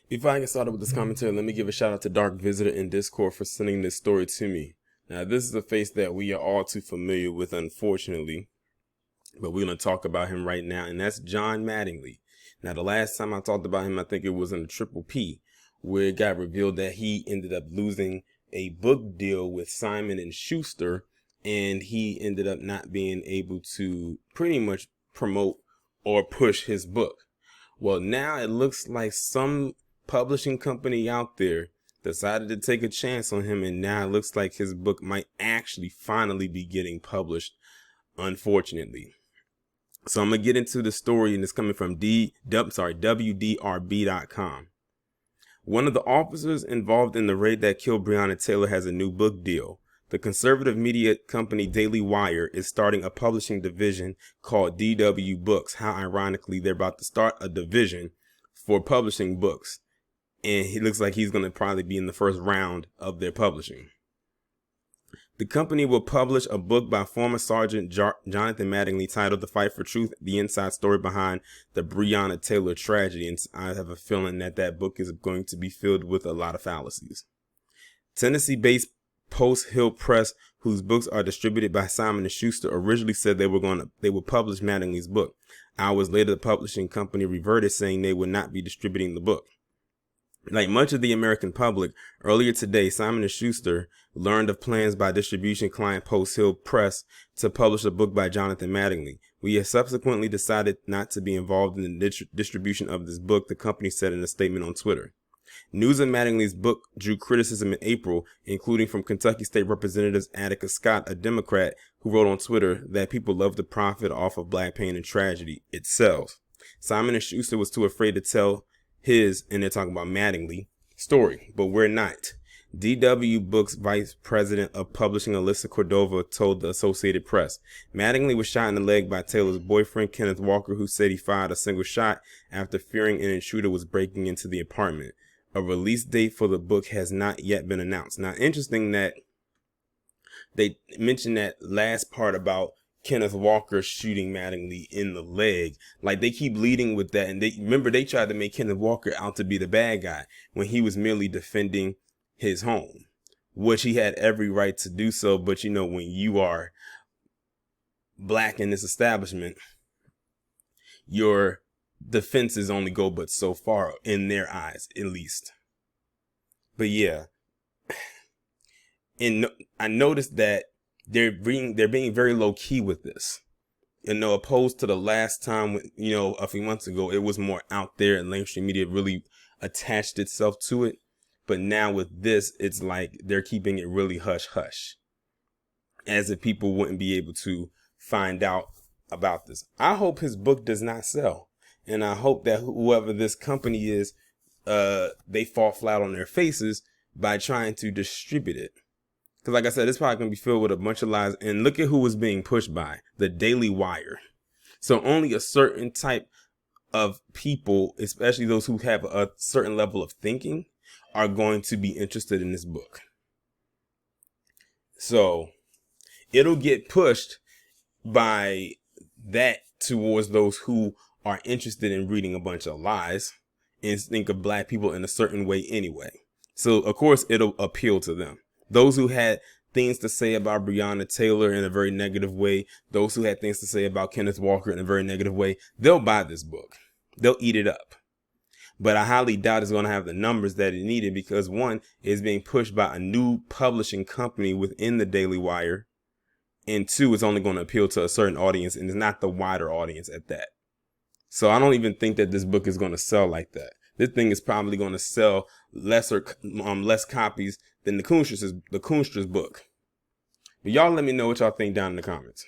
Before I get started with this commentary, let me give a shout out to Dark Visitor in Discord for sending this story to me. Now, this is a face that we are all too familiar with, unfortunately, but we're going to talk about him right now, and that's John Mattingly. Now, the last time I talked about him, I think it was in the Triple P, where it got revealed that he ended up losing a book deal with Simon and Schuster, and he ended up not being able to pretty much promote or push his book. Well, now it looks like some publishing company out there decided to take a chance on him, and now it looks like his book might actually finally be getting published, unfortunately. So I'm going to get into the story, and it's coming from WDRB.com. One of the officers involved in the raid that killed Breonna Taylor has a new book deal. The conservative media company Daily Wire is starting a publishing division called DW Books. How ironically, they're about to start a division for publishing books. And he looks like he's going to probably be in the first round of their publishing. The company will publish a book by former Sergeant Jonathan Mattingly titled The Fight for Truth, the inside story behind the Breonna Taylor tragedy. And I have a feeling that that book is going to be filled with a lot of fallacies. Tennessee-based Post Hill Press, whose books are distributed by Simon & Schuster, originally said they would publish Mattingly's book. Hours later, the publishing company reverted, saying they would not be distributing the book. Like much of the American public, earlier today, Simon & Schuster learned of plans by distribution client Post Hill Press to publish a book by Jonathan Mattingly. We have subsequently decided not to be involved in the distribution of this book, the company said in a statement on Twitter. News of Mattingly's book drew criticism in April, including from Kentucky State Representative Attica Scott, a Democrat, who wrote on Twitter that people love to profit off of black pain and tragedy. It sells. Simon & Schuster was too afraid to tell his, and they're talking about Mattingly, story, but we're not. DW Books Vice President of Publishing Alyssa Cordova told the Associated Press, Mattingly was shot in the leg by Taylor's boyfriend, Kenneth Walker, who said he fired a single shot after fearing an intruder was breaking into the apartment. A release date for the book has not yet been announced. Now, interesting that they mentioned that last part about Kenneth Walker shooting Mattingly in the leg. Like, they keep leading with that. And they tried to make Kenneth Walker out to be the bad guy when he was merely defending his home, which he had every right to do so. But, you know, when you are black in this establishment, your defenses only go but so far, in their eyes, at least. But yeah, and I noticed that they're being very low key with this, opposed to the last time, a few months ago, it was more out there and mainstream media really attached itself to it. But now with this, it's like they're keeping it really hush hush, as if people wouldn't be able to find out about this. I hope his book does not sell. And I hope that whoever this company is, they fall flat on their faces by trying to distribute it. Because like I said, it's probably going to be filled with a bunch of lies. And look at who was being pushed by, the Daily Wire. So only a certain type of people, especially those who have a certain level of thinking, are going to be interested in this book. So it'll get pushed by that towards those who are interested in reading a bunch of lies and think of black people in a certain way anyway. So, of course, it'll appeal to them. Those who had things to say about Breonna Taylor in a very negative way, those who had things to say about Kenneth Walker in a very negative way, they'll buy this book. They'll eat it up. But I highly doubt it's going to have the numbers that it needed, because one, is being pushed by a new publishing company within the Daily Wire. And two, it's only going to appeal to a certain audience, and it's not the wider audience at that. So I don't even think that this book is going to sell like that. This thing is probably going to sell less copies than the Kunstra's book. But y'all let me know what y'all think down in the comments.